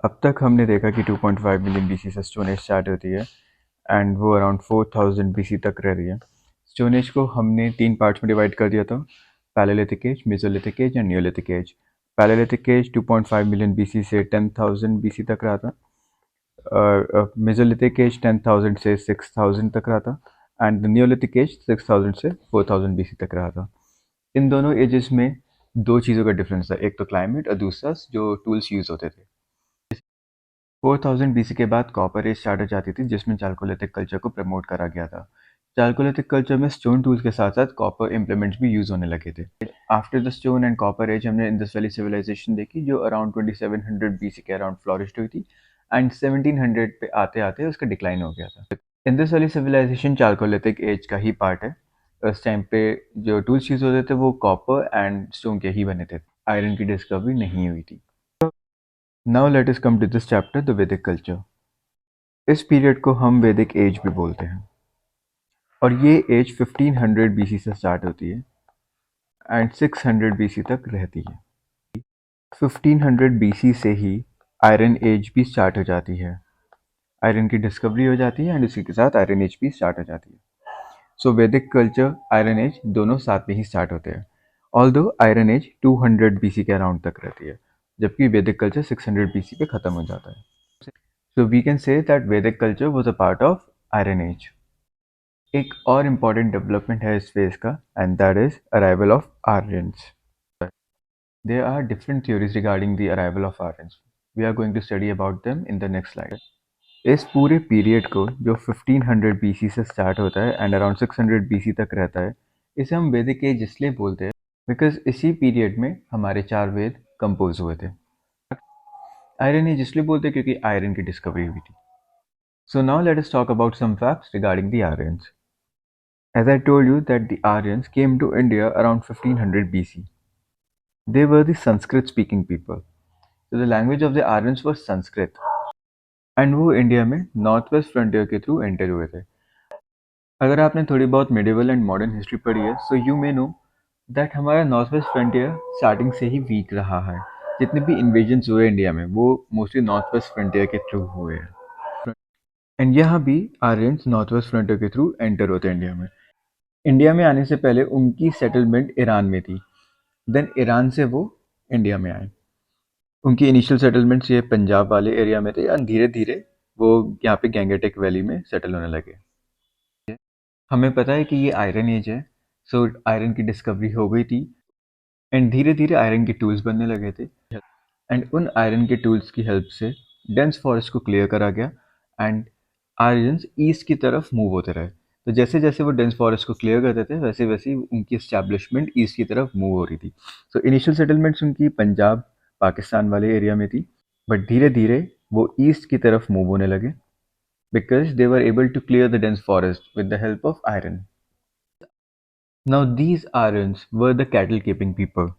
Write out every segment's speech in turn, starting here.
अब तक हमने देखा कि 2.5 मिलियन बीसी से स्टोन एज स्टार्ट होती है एंड वो अराउंड 4000 बीसी तक रह रही है। स्टोन एज को हमने 3 पार्ट्स में डिवाइड कर दिया था, palaeolithic age, mesolithic age and neolithic age. Palaeolithic age 2.5 million BC से 10,000 बीसी तक रहा था, मेसोलिथिक एज 10,000 से 6,000 तक रहा था एंड द नियोलिथिक एज 6,000 से 4,000 बीसी तक रहा था। इन दोनों एजेस में दो चीज़ों का डिफरेंस था, एक तो क्लाइमेट और दूसरा जो टूल्स यूज़ होते थे। 4000 बीसी के बाद कॉपर एज स्टार्ट हो जाती थी, जिसमें चालकोलिथिक कल्चर को प्रमोट करा गया था। चालकोलिथिक कल्चर में स्टोन टूल्स के साथ साथ कॉपर इम्प्लीमेंट्स भी यूज होने लगे थे। After the stone and copper age हमने इंडस वैली सिविलाइजेशन देखी, जो अराउंड 2700 बीसी के अराउंड फ्लोरिश हुई थी एंड 1700 पे आते आते उसका डिक्लाइन हो गया था। Indus valley civilisation chalcolithic age का ही पार्ट है। उस टाइम पे जो टूल्स यूज होते थे वो कॉपर एंड स्टोन के ही बने थे, आयरन की डिस्कवरी नहीं हुई थी। Now let us come to this chapter, the Vedic culture. इस पीरियड को हम वैदिक एज भी बोलते हैं और ये एज 1500 बीसी से स्टार्ट होती है एंड 600 बीसी तक रहती है। 1500 बीसी से ही आयरन एज भी स्टार्ट हो जाती है, आयरन की डिस्कवरी हो जाती है एंड इसी के साथ आयरन एज भी स्टार्ट हो जाती है। सो वैदिक कल्चर, आयरन एज दोनों साथ में ही स्टार्ट होते हैं। ऑल्दो आयरन एज 200 बीसी के अराउंड तक रहती है, जबकि वैदिक कल्चर 600 बीसी पे खत्म हो जाता है। So we can say that Vedic culture was a part of Iron Age. एक और important development है इस phase का, and that is arrival of Aryans. There are different theories regarding the arrival of Aryans. We are going to study about them in the next slide. इस पूरे period को जो 1500 BC से start होता है एंड अराउंड 600 BC तक रहता है, इसे हम वैदिक एज इसलिए बोलते हैं बिकॉज इसी पीरियड में हमारे 4 वेद कंपोज हुए थे। आयरन एज इसलिए बोलते हैं क्योंकि आयरन की डिस्कवरी हुई थी। So now let us talk about some facts regarding the Aryans. As I told you that the Aryans came to India around 1500 BC. They were the Sanskrit speaking people. So the language of the Aryans was Sanskrit. And वो India में north west frontier के through enter हुए थे। अगर आपने थोड़ी बहुत medieval and modern history पढ़ी है, so you may know that हमारा नॉर्थ वेस्ट फ्रंटियर स्टार्टिंग से ही वीक रहा है। जितने भी इन्वेजन्स हुए इंडिया में वो मोस्टली नॉर्थ वेस्ट फ्रंटियर के थ्रू हुए हैं। एंड यहाँ भी आर्यंस नॉर्थ वेस्ट फ्रंटियर के थ्रू एंटर होते हैं इंडिया में। इंडिया में आने से पहले उनकी सेटलमेंट ईरान में थी, देन ईरान से वो इंडिया में आए। उनकी इनिशियल सेटलमेंट्स ये पंजाब वाले एरिया में थे एंड धीरे धीरे वो यहाँ पे गैंगेटिक वैली में सेटल होने लगे। हमें पता है कि ये आयरन एज है, सो आयरन की डिस्कवरी हो गई थी एंड धीरे धीरे आयरन के टूल्स बनने लगे थे एंड उन आयरन के टूल्स की हेल्प से डेंस फॉरेस्ट को क्लियर करा गया एंड आर्यंस ईस्ट की तरफ मूव होते रहे। तो जैसे जैसे वो डेंस फॉरेस्ट को क्लियर करते थे वैसे वैसे उनकी एस्टैब्लिशमेंट ईस्ट की तरफ मूव हो रही थी। सो इनिशियल सेटलमेंट्स उनकी पंजाब पाकिस्तान वाले एरिया में थी, बट धीरे धीरे वो ईस्ट की तरफ मूव होने लगे because they were able to clear the dense forest with the help of iron. Now these Aryans were the cattle keeping people,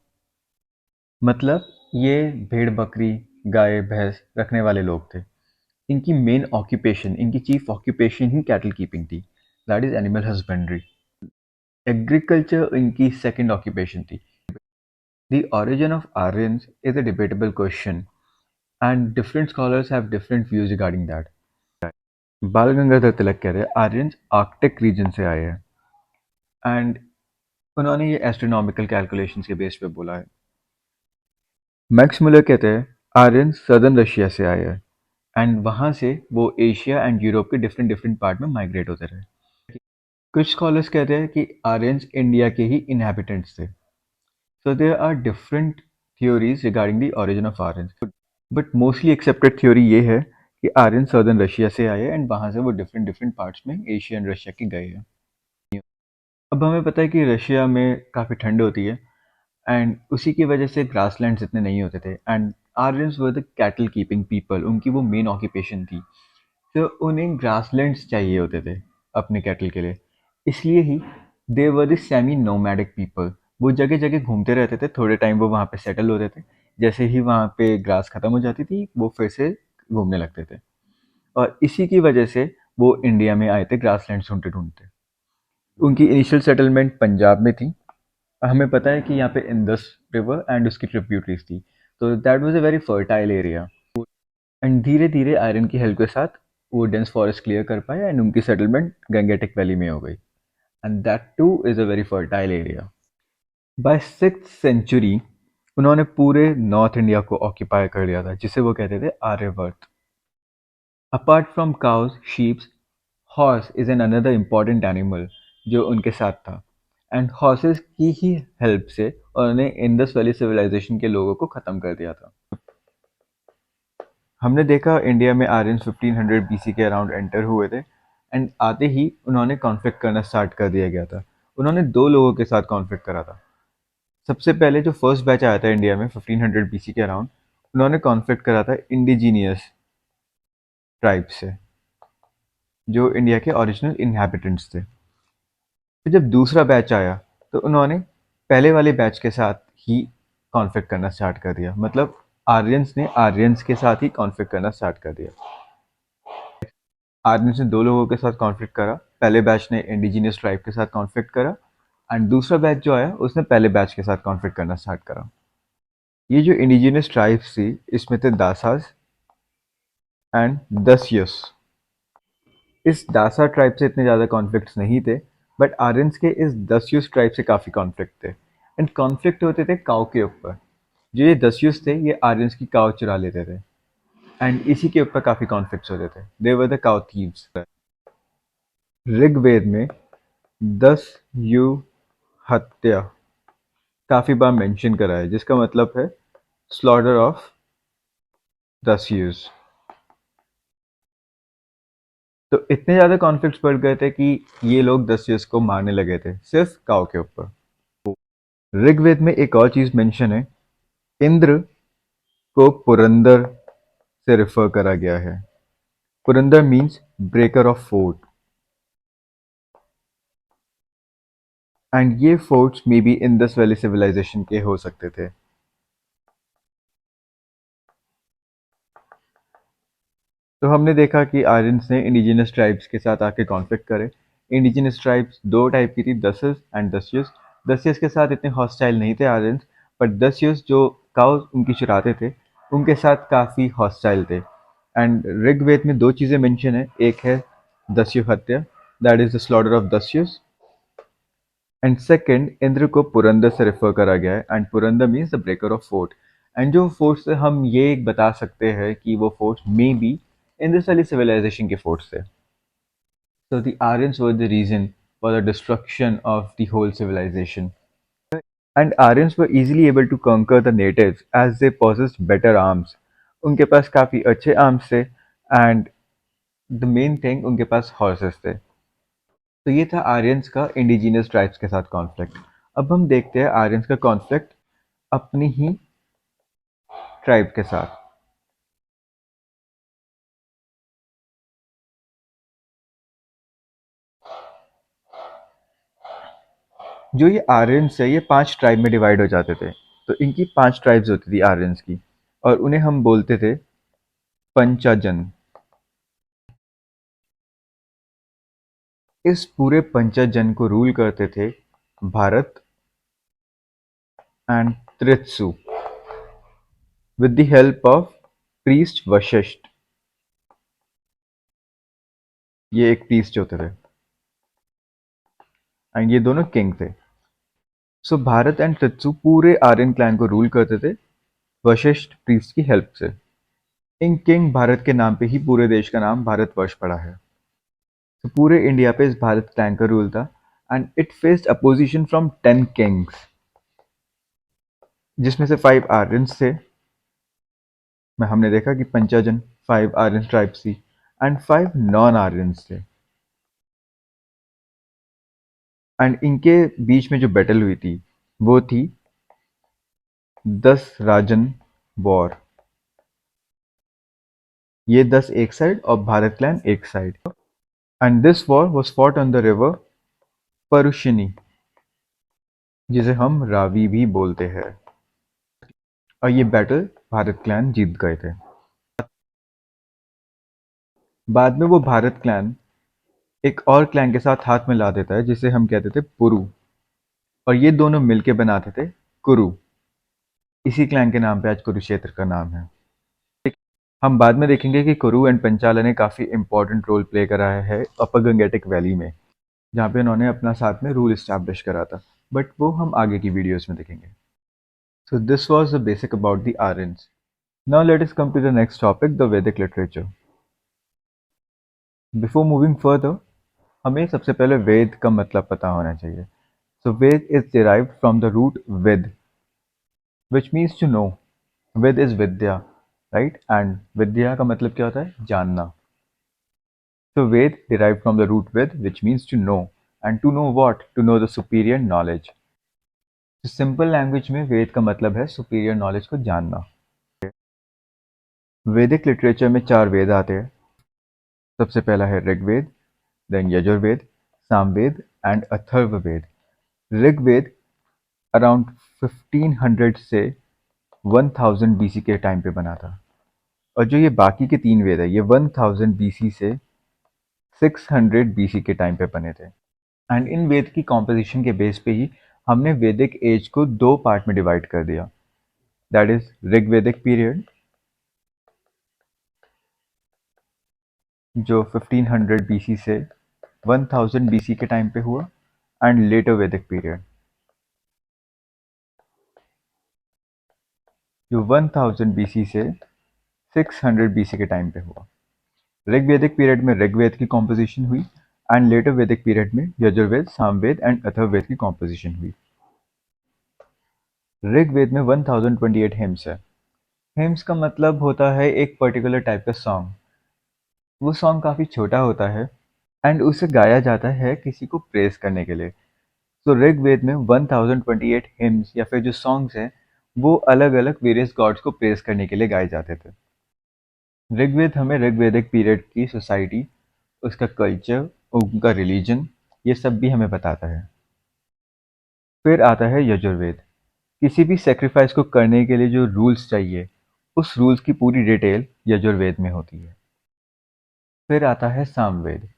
मतलब ये भेड़ बकरी गाय भैंस रखने वाले लोग थे। इनकी मेन ऑक्यूपेशन, इनकी चीफ ऑक्यूपेशन ही कैटल कीपिंग थी, that is animal husbandry. Agriculture इनकी सेकंड ऑक्यूपेशन थी। The origin of Aryans is a debatable question and different scholars have different views regarding that. बाल गंगाधर तिलक कह रहे हैं आर्यंस आर्कटिक रीजन से आए हैं एंड उन्होंने ये एस्ट्रोनॉमिकल कैलकुलेशंस के बेस पे बोला है। मैक्स मुलर कहते हैं आर्यंस सदर्न रशिया से आए हैं एंड वहाँ से वो एशिया एंड यूरोप के डिफरेंट डिफरेंट पार्ट में माइग्रेट होते रहे। कुछ स्कॉलर्स कहते हैं कि आर्यंस इंडिया के ही इनहेबिटेंट्स थे। So there are different theories regarding the origin of Aryans, but mostly accepted theory ये है कि आर्यन सदर्न रशिया से आए एंड वहाँ से वो डिफरेंट डिफरेंट पार्ट्स में एशिया एंड रशिया के गए हैं। अब हमें पता है कि रशिया में काफ़ी ठंड होती है एंड उसी की वजह से ग्रासलैंड्स इतने नहीं होते थे and Aryans were the cattle keeping people, उनकी वो मेन ऑक्यूपेशन थी। तो उन्हें ग्रासलैंड्स चाहिए होते थे अपने कैटल के लिए, इसलिए ही they were the semi nomadic people. वो जगह जगह घूमते रहते थे, थोड़े टाइम वो वहाँ पे सेटल होते थे, जैसे ही वहाँ पे ग्रास खत्म हो जाती थी वो फिर से घूमने लगते थे और इसी की वजह से वो इंडिया में आए थे ग्रासलैंड ढूंढते ढूंढते। उनकी इनिशियल सेटलमेंट पंजाब में थी। हमें पता है कि यहाँ पे इंडस रिवर एंड उसकी ट्रिब्यूटरीज थी, तो that was a very fertile area. And धीरे धीरे आयरन की हेल्प के साथ वो डेंस फॉरेस्ट क्लियर कर पाए एंड उनकी सेटलमेंट गंगेटिक वैली में हो गई and that too is a very fertile area. By 6th century उन्होंने पूरे नॉर्थ इंडिया को ऑक्यूपाई कर लिया था जिसे वो कहते थे Aryavarta. Apart from cows sheeps horse is an another important animal जो उनके साथ था एंड हॉर्सेस की ही हेल्प से उन्होंने इंडस वैली सिविलाइजेशन के लोगों को ख़त्म कर दिया था। हमने देखा इंडिया में आर्यंस 1500 बीसी के अराउंड एंटर हुए थे एंड आते ही उन्होंने कॉन्फ्लिक्ट करना स्टार्ट कर दिया गया था। उन्होंने दो लोगों के साथ कॉन्फ्लिक्ट करा था। सबसे पहले जो फर्स्ट बैच आया था इंडिया में 1500 बीसी के अराउंड, उन्होंने कॉन्फ्लिक्ट करा था इंडिजीनियस ट्राइब से जो इंडिया के ओरिजिनल इनहैबिटेंट्स थे। फिर जब दूसरा बैच आया तो उन्होंने पहले वाले बैच के साथ ही कॉन्फ्लिक्ट करना स्टार्ट कर दिया। मतलब आर्यंस ने आर्यंस के साथ ही कॉन्फ्लिक्ट करना स्टार्ट कर दिया। आर्यंस ने दो लोगों के साथ कॉन्फ्लिक्ट करा। पहले बैच ने इंडिजिनियस ट्राइब के साथ कॉन्फ्लिक्ट करा एंड दूसरा बैच जो आया उसने पहले बैच के साथ कॉन्फ्लिक्ट करना स्टार्ट करा। ये जो इंडिजिनियस ट्राइब्स थी इसमें थे दासास एंड दस्यूस। इस दासा ट्राइब से इतने ज़्यादा कॉन्फ्लिक्ट्स नहीं थे बट आर्यंस के इस दस्यूस ट्राइब से काफ़ी कॉन्फ्लिक्ट थे एंड कॉन्फ्लिक्ट होते थे काऊ के ऊपर। जो ये दस्यूस थे ये आर्यंस की काऊ चुरा लेते थे एंड इसी के ऊपर काफ़ी कॉन्फ्लिक्ट्स होते थे। They were the cow thieves. Rigveda में दस यु हत्या काफ़ी बार मेंशन करा है जिसका मतलब है स्लॉटर ऑफ दस्यूस। तो इतने ज़्यादा कॉन्फ्लिक्ट्स बढ़ गए थे कि ये लोग दस्यूस को मारने लगे थे सिर्फ काऊ के ऊपर। ऋग्वेद में एक और चीज मेंशन है, इंद्र को पुरंदर से रेफर करा गया है। Purandar means breaker of fort and ये forts may be Indus valley Civilization के हो सकते थे। तो हमने देखा कि आर्यंस ने इंडिजिनस ट्राइब्स के साथ आके कॉन्फ्लिक्ट करे। इंडिजिनस ट्राइब्स दो टाइप की थी, दसस एंड दस्यूस। दस्यूस के साथ इतने हॉस्टाइल नहीं थे आर्यंस, बट दस्यूस जो काउस उनकी चुराते थे उनके साथ काफ़ी हॉस्टाइल थे। एंड ऋग्वेद में दो चीज़ें मेंशन है, एक है दस्यु हत्या, that is the slaughter of दस्युस, एंड सेकंड इंद्र को पुरंदर से रेफर करा गया है and Purandar means the breaker of fort. And जो फोर्ट से हम ये बता सकते हैं कि वो fort may be Indus valley Civilization के फोर्ट थे। So the Aryans were the reason for the destruction of the whole civilization. And Aryans were easily able to conquer the natives as they possessed better arms. उनके पास काफ़ी अच्छे arms थे and the main thing उनके पास horses थे। तो ये था Aryans का इंडिजिनियस ट्राइब्स के साथ कॉन्फ्लिक्ट। अब हम देखते हैं आर्यंस का कॉन्फ्लिक्ट अपनी ही ट्राइब के साथ। जो ये आर्यंस है ये 5 ट्राइब में डिवाइड हो जाते थे। तो इनकी 5 ट्राइब्स होती थी आर्यंस की और उन्हें हम बोलते थे पंचाजन। इस पूरे पंचाजन को रूल करते थे Bharat and Tritsu with the help of priest Vashishtha. ये एक प्रीस्ट होते थे एंड ये दोनों किंग थे। सो भारत एंड त्रित्सु पूरे आर्यन क्लैन को रूल करते थे वशिष्ठ प्रीस्ट की हेल्प से। इन किंग भारत के नाम पे ही पूरे देश का नाम भारतवर्ष पड़ा है। तो पूरे इंडिया पे इस भारत क्लैन का रूल था and it faced opposition from 10 Kings जिसमें से 5 आर्यंस थे। में हमने देखा कि पंचाजन 5 आर्यन ट्राइब्स थी एंड 5 नॉन आर्यंस थे। एंड इनके बीच में जो बैटल हुई थी वो थी 10 राजन वॉर। ये 10 एक साइड और भारत क्लैन एक side. And this war was fought on the river Parushni जिसे हम रावी भी बोलते हैं और ये बैटल भारत क्लैन जीत गए थे। बाद में वो भारत क्लैन एक और क्लैन के साथ हाथ मिला देता है जिसे हम कहते थे पुरु और ये दोनों मिलके बनाते थे कुरु। इसी क्लैन के नाम पे आज कुरुक्षेत्र का नाम है। हम बाद में देखेंगे कि कुरु एंड पंचाला ने काफ़ी इंपॉर्टेंट रोल प्ले करा है अपर गंगेटिक वैली में, जहाँ पे उन्होंने अपना साथ में रूल इस्टेब्लिश करा था, बट वो हम आगे की वीडियोस में देखेंगे। So this was the basic about the Aryans. Now let us come to the next topic, the Vedic literature. Before moving further, हमें सबसे पहले वेद का मतलब पता होना चाहिए. So Ved is derived from the root Ved, which means to know. Ved is Vidya, right? And Vidya का मतलब क्या होता है? जानना. So Ved derived from the root Ved, which means to know. And to know what? To know the superior knowledge. तो simple language में वेद का मतलब है सुपीरियर नॉलेज को जानना. वैदिक लिटरेचर में 4 वेद आते हैं. सबसे पहला है Rigveda, then Yajurveda, Samaveda and Atharvaveda. Rigveda around 1500 से 1000 बीसी के टाइम पे बना था, और जो ये बाकी के 3 वेद है ये 1000 बीसी से 600 बीसी के टाइम पे बने थे. एंड इन वेद की कॉम्पोजिशन के बेस पे ही हमने वैदिक एज को 2 पार्ट में डिवाइड कर दिया. दैट इज ऋग्वेदिक पीरियड जो 1500 बीसी से 1000 बीसी के टाइम पे हुआ, एंड लेटर वैदिक पीरियड जो 1000 बीसी से 600 बीसी के टाइम पे हुआ. ऋग्वेदिक पीरियड में ऋग्वेद की कॉम्पोजिशन हुई, एंड लेटर वैदिक पीरियड में यजुर्वेद, सामवेद एंड अथर्ववेद की कॉम्पोजिशन हुई. ऋग्वेद में 1028 हिम्स है. हिम्स का मतलब होता है एक पर्टिकुलर टाइप का सॉन्ग. वो सॉन्ग काफ़ी छोटा होता है एंड उसे गाया जाता है किसी को प्रेज करने के लिए. तो ऋग्वेद में 1028 हिम्स या फिर जो सॉन्ग्स हैं वो अलग अलग वेरियस गॉड्स को प्रेज करने के लिए गाए जाते थे. ऋग्वेद हमें ऋग्वेदिक पीरियड की सोसाइटी, उसका कल्चर, उनका रिलीजन, ये सब भी हमें बताता है. फिर आता है यजुर्वेद. किसी भी सेक्रीफाइस को करने के लिए जो रूल्स चाहिए उस रूल्स की पूरी डिटेल यजुर्वेद में होती है. फिर आता है सामवेद.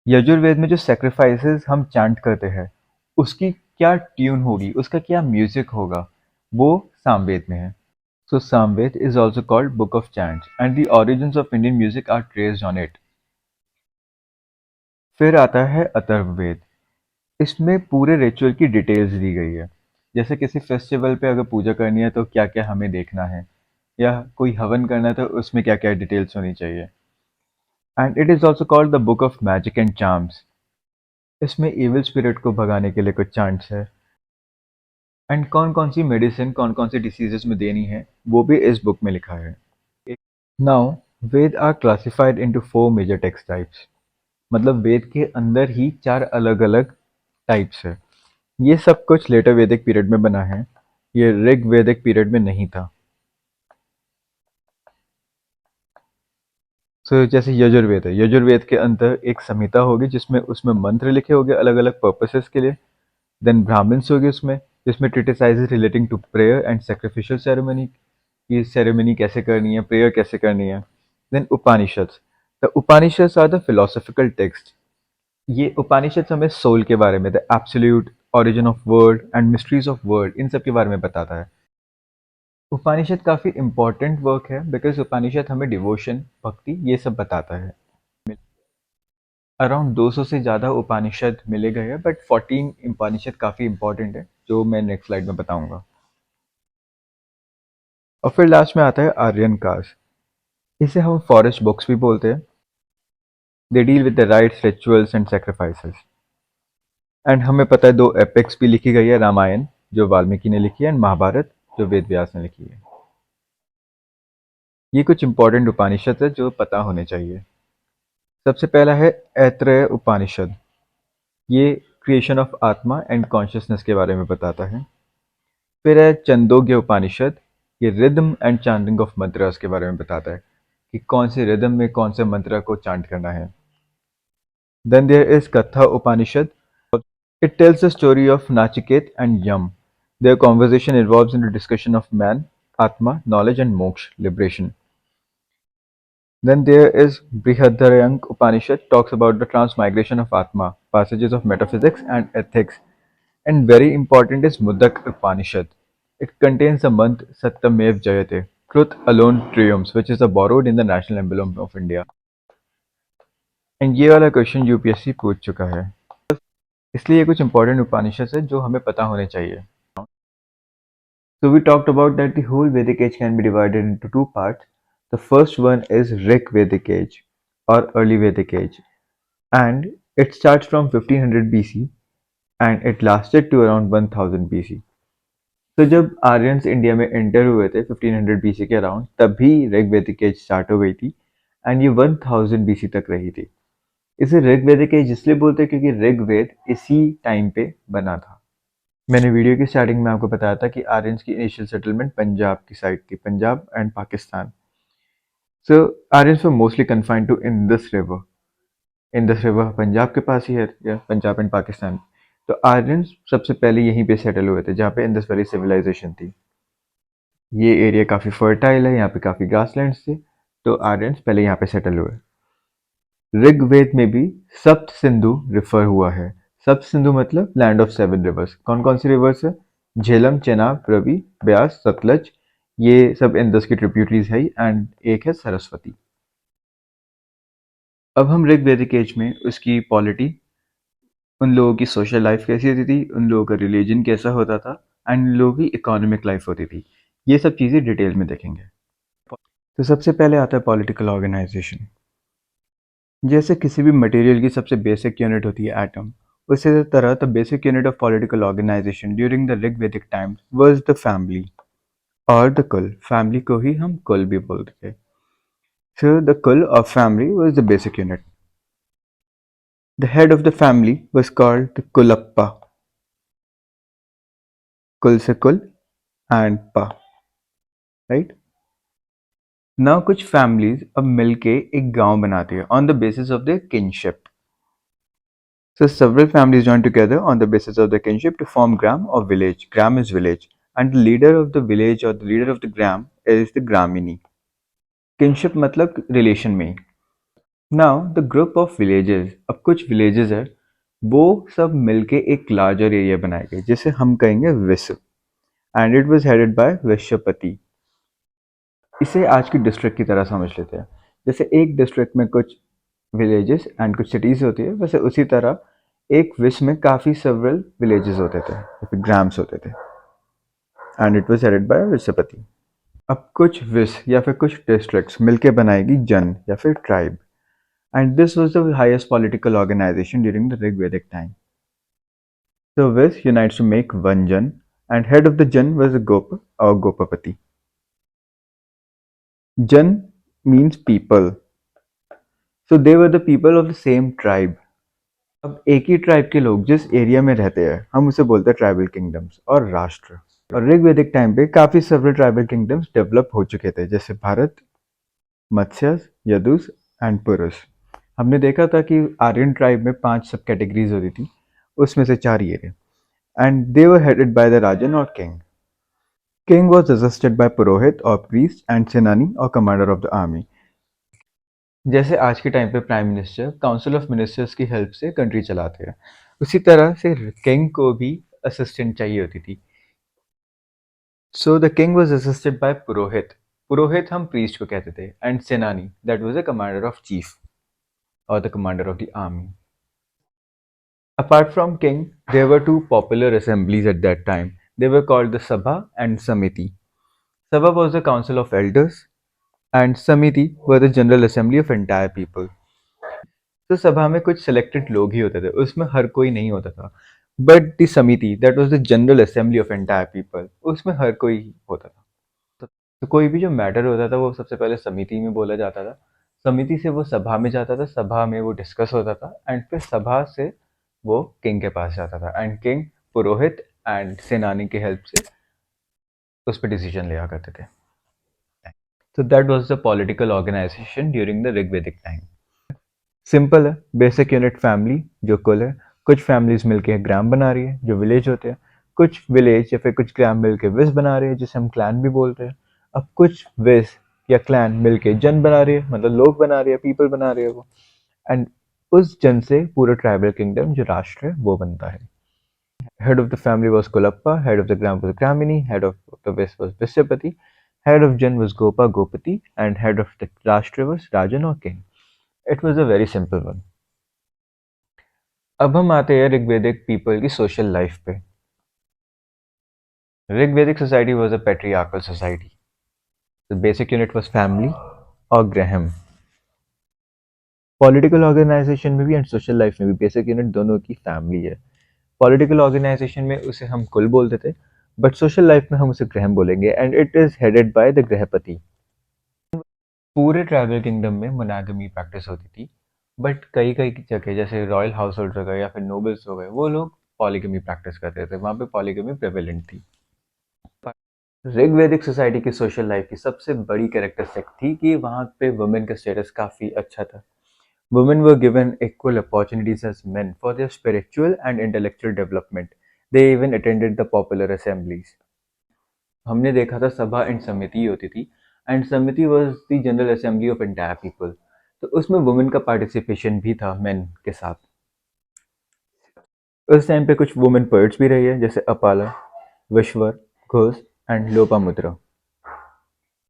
यजुर्वेद में जो सेक्रीफाइसेस हम चांट करते हैं उसकी क्या ट्यून होगी, उसका क्या म्यूजिक होगा, वो सामवेद में है. So Samved is also called Book of Chants, and the origins of Indian music are traced on it. फिर आता है अथर्ववेद. इसमें पूरे रिचुअल की डिटेल्स दी गई है. जैसे किसी फेस्टिवल पे अगर पूजा करनी है तो क्या क्या हमें देखना है, या कोई हवन करना है तो उसमें क्या क्या डिटेल्स होनी चाहिए. And it is also called the book of magic and charms. इसमें इविल स्पिरिट को भगाने के लिए कुछ चांट्स है, एंड कौन कौन सी मेडिसिन कौन कौन सी डिसीजेस में देनी है वो भी इस बुक में लिखा है. Now Veda are classified into 4 major text types. मतलब वेद के अंदर ही 4 अलग अलग टाइप्स है. ये सब कुछ लेटर वैदिक पीरियड में बना है, ये ऋग वैदिक पीरियड में नहीं था. तो जैसे यजुर्वेद है, यजुर्वेद के अंदर एक संहिता होगी जिसमें उसमें मंत्र लिखे होंगे अलग अलग पर्पसेस के लिए. देन ब्राह्मण्स होगी उसमें, जिसमें criticises relating to prayer and sacrificial ceremony, कि सेरेमनी कैसे करनी है, प्रेयर कैसे करनी है. Then Upanishads. The Upanishads are the philosophical text. ये उपनिषद हमें सोल के बारे में, the absolute origin of word and mysteries of word, इन सब के बारे में बताता है. उपनिषद काफ़ी इंपॉर्टेंट वर्क है बिकॉज उपनिषद हमें डिवोशन, भक्ति, ये सब बताता है. अराउंड 200 से ज़्यादा उपनिषद मिले गए हैं, बट 14 उपनिषद काफ़ी इंपॉर्टेंट है जो मैं नेक्स्ट स्लाइड में बताऊंगा. और फिर लास्ट में आता है आर्यन कास्ट. इसे हम फॉरेस्ट बुक्स भी बोलते हैं. They deal with the rights, rituals and sacrifices. And हमें पता है 2 एपिक्स भी लिखी गई है, रामायण जो वाल्मीकि ने लिखी है एंड महाभारत जो वेद व्यास ने लिखी है. ये कुछ इंपॉर्टेंट उपनिषद है जो पता होने चाहिए. सबसे पहला है ऐत्रेय उपनिषद. ये क्रिएशन ऑफ आत्मा एंड कॉन्शियसनेस के बारे में बताता है. फिर है छंदोग्य उपनिषद. ये rhythm and chanting of mantras के बारे में बताता है कि कौन से रिदम में कौन से मंत्र को चांट करना है. देन देयर इज कथा उपनिषद. It tells the story of Nachiket and Yam. Their conversation involves in the discussion of man, Atma, knowledge and moksha, liberation. Then there is Brihadaranyaka Upanishad, talks about the transmigration of Atma, passages of metaphysics and ethics. And very important is Mudak Upanishad. It contains the mantra Satyamev Jayate. Truth alone triumphs, which is a borrowed in the national emblem of India. And ये वाला question UPSC पूछ चुका है, इसलिए ये कुछ important उपनिषद है जो हमें पता होने चाहिए. So we talked about that the whole Vedic age can be divided into two parts. The first one is Rig Vedic age or early Vedic age, and it starts from 1500 BC and it lasted to around 1000 BC. तो जब Aryans India में enter हुए थे 1500 BC के around, तभी ऋग वैदिक as start हो गई थी एंड ये 1000 BC तक रही थी. इसे ऋग वैदिक एज इसलिए बोलते हैं क्योंकि ऋग्वेद इसी टाइम पे बना था. मैंने वीडियो की स्टार्टिंग में आपको बताया था कि आर्यंस की इनिशियल सेटलमेंट पंजाब की साइड थी, Punjab and Pakistan. So Aryans were mostly confined to Indus river. Indus river Punjab के पास ही है, या पंजाब एंड पाकिस्तान. तो आर्यंस सबसे पहले यहीं पे सेटल हुए थे जहाँ पे इंडस वैली सिविलाइजेशन थी. ये एरिया काफ़ी फर्टाइल है, यहाँ पे काफ़ी ग्रासलैंड्स थे, तो आर्यंस पहले यहाँ पे सेटल हुए. ऋग्वेद में भी सप्त सिंधु रिफर हुआ है. सप्त सिंधु मतलब लैंड ऑफ सेवन रिवर्स. कौन कौन सी रिवर्स है? झेलम, चेनाब, रवि, ब्यास, सतलज, ये सब इंडस की ट्रिब्यूटरीज है एंड एक है सरस्वती. अब हम ऋग्वेदिक एज में उसकी पॉलिटी, उन लोगों की सोशल लाइफ कैसी होती थी, उन लोगों का रिलीजन कैसा होता था एंड उन लोगों की इकोनॉमिक लाइफ होती थी, ये सब चीज़ें डिटेल में देखेंगे. तो सबसे पहले आता है पॉलिटिकल ऑर्गेनाइजेशन. जैसे किसी भी मटेरियल की सबसे बेसिक यूनिट होती है एटम, उसी तरह the basic unit of political organisation during the Rigvedic times was the family और द कुल. फैमिली को ही हम कुल भी बोलते थे. So the kul of family was the basic unit. The head of the family was called the Kulappa. कुल से कुल एंड पा, राइट. नाउ कुछ फैमिलीज अब मिलके एक गांव बनाती है on the basis of the kinship. So several families join together on the basis of the kinship to form gram or village. Gram is village, and the leader of the village or the leader of the gram is the Gramini. Kinship मतलब relation में. Now the group of villages, अब कुछ villages है, वो सब मिलके एक larger area बनाए गए जिसे हम कहेंगे विश्व, and it was headed by विश्वपति. इसे आज की डिस्ट्रिक्ट की तरह समझ लेते हैं. जैसे एक डिस्ट्रिक्ट में कुछ विलेजेस एंड कुछ सिटीज़ होती है, वैसे उसी तरह एक विश में काफ़ी सेवरल विलेजेस होते थे, या फिर ग्राम्स होते थे, and it was headed by Vishwapati. अब कुछ विश या फिर कुछ डिस्ट्रिक्ट्स मिलके बनाएगी जन या फिर tribe, and this was the highest political organisation during the Rigvedic time. So Vish unites to make one Jan, and head of the Jan was a Gopa or Gopapati. Jan means people. So they were the people of the same tribe. अब एक ही tribe के लोग जिस area में रहते हैं हम उसे बोलते हैं ट्राइबल किंगडम्स और राष्ट्र. और ऋग्वेदिक टाइम पे काफ़ी सेवरल ट्राइबल किंगडम्स डेवलप हो चुके थे, जैसे भारत, मत्स्य, यदुस एंड पुरुष. हमने देखा था कि आर्यन ट्राइब में 5 सब कैटेगरीज होती थी, उसमें से 4 ये रहे, and they were headed by the Rajan और king. King was assisted by Purohit और प्रीस्ट एंड सेनानी और कमांडर ऑफ द आर्मी. जैसे आज के टाइम पे prime minister council of ministers की हेल्प से कंट्री चलाते हैं, उसी तरह से किंग को भी असिस्टेंट चाहिए होती थी. So the king was assisted by Purohit. Purohit हम प्रीस्ट को कहते थे, and Senani that was the commander of chief और the commander of the army. Apart from king, there were two popular assemblies at that time. They were called the Sabha and Samiti. Sabha was the council of elders, and Samiti were the general assembly of entire people. तो सभा में कुछ selected लोग ही होते थे, उसमें हर कोई नहीं होता था. बट द समिति that was the general assembly of entire people, उसमें हर कोई होता था. तो कोई भी जो मैटर होता था वो सबसे पहले समिति में बोला जाता था, समिति से वो सभा में जाता था, सभा में वो डिस्कस होता था, एंड फिर सभा से वो किंग के पास जाता था, एंड किंग पुरोहित एंड सेनानी की हेल्प से उस पर डिसीजन लिया करते थे. तो that was the political organisation during the Rigvedic time. Simple है, बेसिक यूनिट फैमिली जो कुल है, कुछ फैमिलीज मिलके ग्राम बना रही है जो विलेज होते हैं, कुछ विलेज या फिर कुछ ग्राम मिलके विस बना रही है जिसे हम क्लैन भी बोलते हैं. अब कुछ विस या क्लैन मिलके जन बना रही है, मतलब लोग बना रही है, पीपल बना रही है वो, एंड उस जन से पूरा ट्राइबल किंगडम जो राष्ट्र है वो बनता है. Head of the family was Kulappa, head of the gram was Gramini, head of the vis was Vishwapati, Head of Jan was Gopa Gopati and head of the Rashtra was Rajan or king. It was a very simple one. अब हम आते हैं ऋग्वेदिक people की social life पे. Rigvedic society was a patriarchal society. The basic unit was family or graham. Political organisation में भी and social life में भी बेसिक यूनिट दोनों की फैमिली है. पॉलिटिकल ऑर्गेनाइजेशन में उसे हम कुल बोलते थे, बट सोशल लाइफ में हम उसे ग्रहम बोलेंगे and it is headed by the Grihapati. पूरे ट्राइबल किंगडम में मोनोगमी प्रैक्टिस होती थी, बट कई कई जगह जैसे रॉयल हाउस होल्ड हो गए या फिर नोबल्स हो गए, वो लोग पॉलीगमी प्रैक्टिस करते थे, वहाँ पे पॉलीगमी प्रेवेलेंट थी. ऋग्वेदिक सोसाइटी की सोशल लाइफ की सबसे बड़ी कैरेक्टरिस्टिक थी कि वहाँ पे वुमेन का स्टेटस काफ़ी अच्छा था. Women were given equal opportunities as men for their spiritual and intellectual development. They even attended the popular assemblies. हमने देखा था सभा एंड समिति होती थी, एंड समिति was the general assembly of entire people. तो उसमें वुमेन का पार्टिसिपेशन भी था मेन के साथ. उस टाइम पे कुछ वुमेन पोइट्स भी रही है जैसे अपाला, विश्वर, घोष एंड लोपामुद्रा.